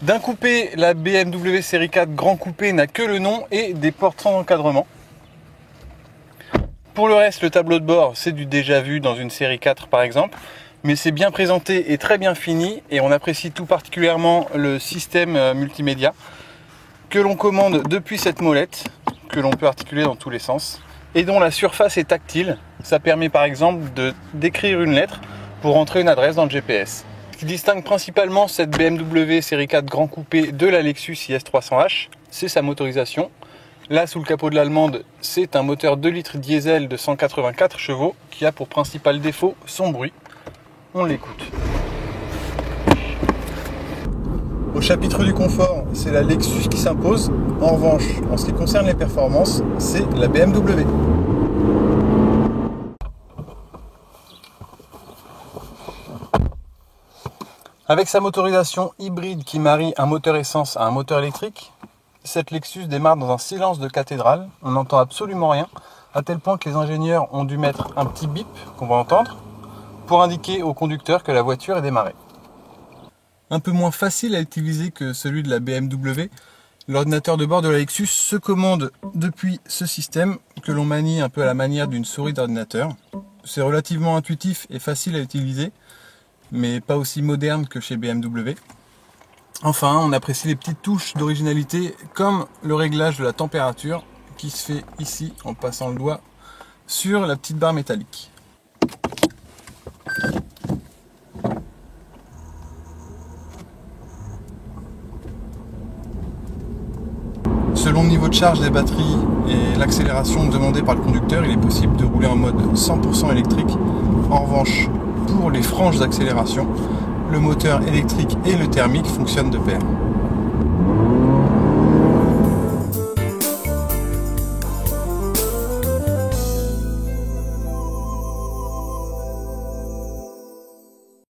D'un coupé, la BMW série 4 Grand Coupé n'a que le nom et des portes sans encadrement. Pour le reste, le tableau de bord, c'est du déjà vu dans une série 4 par exemple, mais c'est bien présenté et très bien fini, et on apprécie tout particulièrement le système multimédia que l'on commande depuis cette molette, que l'on peut articuler dans tous les sens, et dont la surface est tactile. Ça permet par exemple d'écrire une lettre pour entrer une adresse dans le GPS. Ce qui distingue principalement cette BMW série 4 Grand Coupé de la Lexus IS300H, c'est sa motorisation. Là, sous le capot de l'allemande, c'est un moteur 2 litres diesel de 184 chevaux qui a pour principal défaut son bruit. On l'écoute. Au chapitre du confort, c'est la Lexus qui s'impose. En revanche, en ce qui concerne les performances, c'est la BMW. Avec sa motorisation hybride qui marie un moteur essence à un moteur électrique, cette Lexus démarre dans un silence de cathédrale. On n'entend absolument rien, à tel point que les ingénieurs ont dû mettre un petit bip qu'on va entendre pour indiquer au conducteur que la voiture est démarrée. Un peu moins facile à utiliser que celui de la BMW, l'ordinateur de bord de la Lexus se commande depuis ce système que l'on manie un peu à la manière d'une souris d'ordinateur. C'est relativement intuitif et facile à utiliser, mais pas aussi moderne que chez BMW. Enfin, on apprécie les petites touches d'originalité comme le réglage de la température qui se fait ici en passant le doigt sur la petite barre métallique. Selon le niveau de charge des batteries et l'accélération demandée par le conducteur, il est possible de rouler en mode 100% électrique. En revanche, pour les franches d'accélération, le moteur électrique et le thermique fonctionnent de pair.